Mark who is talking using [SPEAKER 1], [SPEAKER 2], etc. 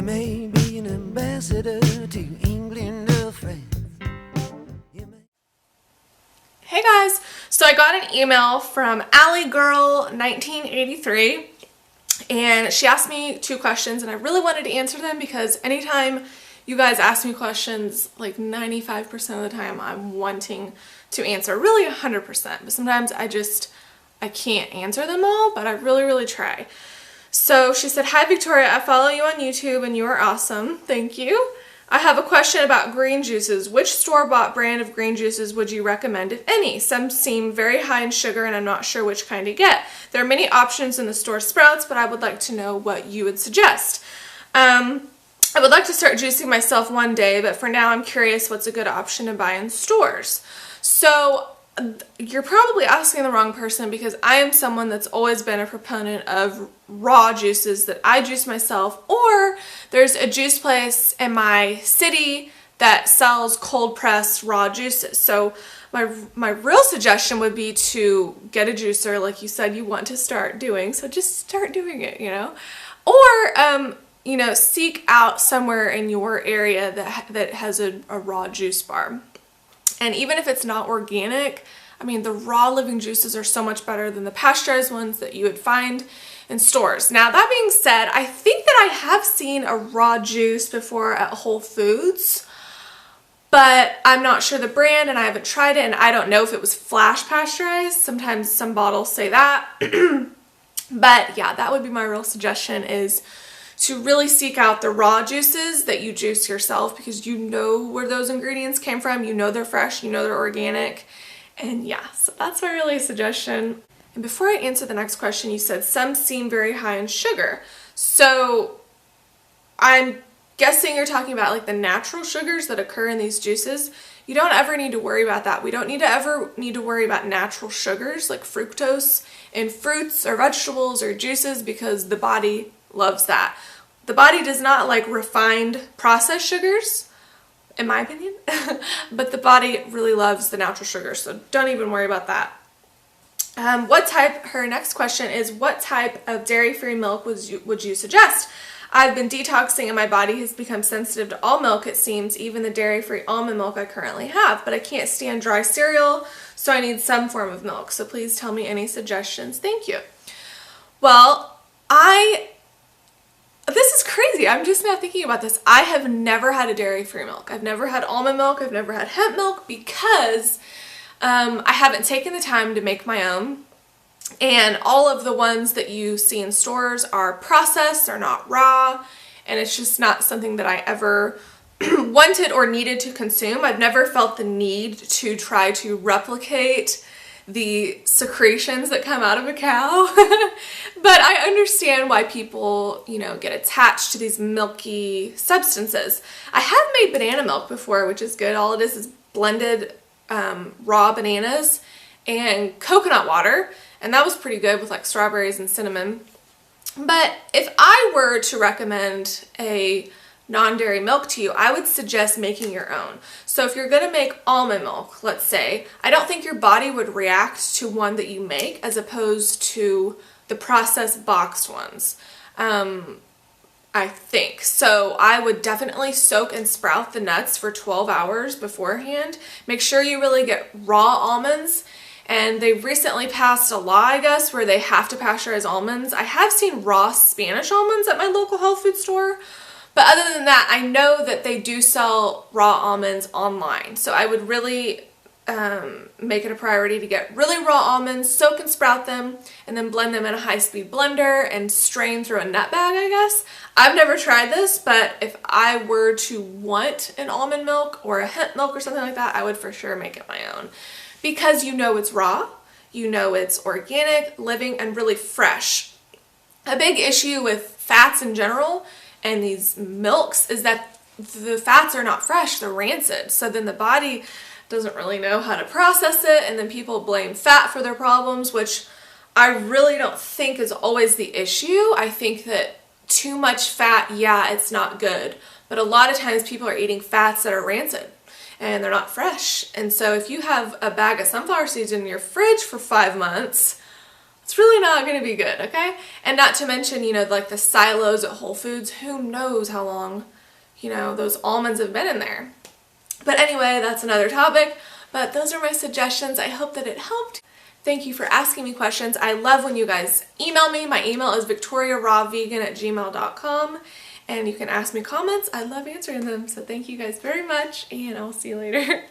[SPEAKER 1] may be an ambassador to England or France.
[SPEAKER 2] Hey guys, so I got an email from Alley Girl 1983 and she asked me 2 questions and I really wanted to answer them because anytime you guys ask me questions, like 95% of the time I'm wanting to answer, really 100%, but sometimes I can't answer them all, but I really try. So she said, "Hi Victoria, I follow you on YouTube and you are awesome. Thank you. I have a question about green juices. Which store-bought brand of green juices would you recommend, if any? Some seem very high in sugar and I'm not sure which kind to get. There are many options in the store Sprouts, but I would like to know what you would suggest. I would like to start juicing myself one day, but for now I'm curious what's a good option to buy in stores." So you're probably asking the wrong person because I am someone that's always been a proponent of raw juices that I juice myself, or there's a juice place in my city that sells cold pressed raw juices. So my real suggestion would be to get a juicer like you said you want to start doing. So just start doing it, or seek out somewhere in your area that has a raw juice bar. And even if it's not organic, I mean, the raw living juices are so much better than the pasteurized ones that you would find in stores. Now, that being said, I think that I have seen a raw juice before at Whole Foods, but I'm not sure the brand and I haven't tried it and I don't know if it was flash pasteurized. Sometimes some bottles say that. But yeah, that would be my real suggestion, is to really seek out the raw juices that you juice yourself, because you know where those ingredients came from, you know they're fresh, you know they're organic, and yeah, so that's my really suggestion. And before I answer the next question, you said some seem very high in sugar. So I'm guessing you're talking about like the natural sugars that occur in these juices. You don't ever need to worry about that. We don't ever need to worry about natural sugars like fructose in fruits or vegetables or juices, because the body loves that. The body does not like refined processed sugars, in my opinion, but the body really loves the natural sugars, so don't even worry about that. Her next question is, what type of dairy-free milk would you suggest? I've been detoxing and my body has become sensitive to all milk, it seems, even the dairy-free almond milk I currently have, but I can't stand dry cereal, so I need some form of milk. So please tell me any suggestions. Thank you. Well, this is crazy. I'm just now thinking about this. I have never had a dairy-free milk. I've never had almond milk. I've never had hemp milk because I haven't taken the time to make my own. And all of the ones that you see in stores are processed, they're not raw, and it's just not something that I ever wanted or needed to consume. I've never felt the need to try to replicate the secretions that come out of a cow. But I understand why people, get attached to these milky substances. I have made banana milk before, which is good. All it is blended raw bananas and coconut water, and that was pretty good with like strawberries and cinnamon. But if I were to recommend a non-dairy milk to you, I would suggest making your own. So if you're going to make almond milk, let's say, I don't think your body would react to one that you make as opposed to the processed boxed ones. I think. So I would definitely soak and sprout the nuts for 12 hours beforehand. Make sure you really get raw almonds. And they recently passed a law, I guess, where they have to pasteurize almonds. I have seen raw Spanish almonds at my local health food store. But other than that, I know that they do sell raw almonds online. So I would really make it a priority to get really raw almonds, soak and sprout them, and then blend them in a high-speed blender and strain through a nut bag, I guess. I've never tried this, but if I were to want an almond milk or a hemp milk or something like that, I would for sure make it my own. Because it's raw, it's organic, living, and really fresh. A big issue with fats in general and these milks is that the fats are not fresh, they're rancid. So then the body doesn't really know how to process it, and then people blame fat for their problems, which I really don't think is always the issue. I think that too much fat, yeah, it's not good, but a lot of times people are eating fats that are rancid and they're not fresh. And so if you have a bag of sunflower seeds in your fridge for 5 months, it's really not going to be good, okay? And not to mention, you know, like the silos at Whole Foods, who knows how long, you know, those almonds have been in there. But anyway, that's another topic. But those are my suggestions. I hope that it helped. Thank you for asking me questions. I love when you guys email me. My email is victoriarawvegan@gmail.com. And you can ask me comments. I love answering them. So thank you guys very much, and I'll see you later.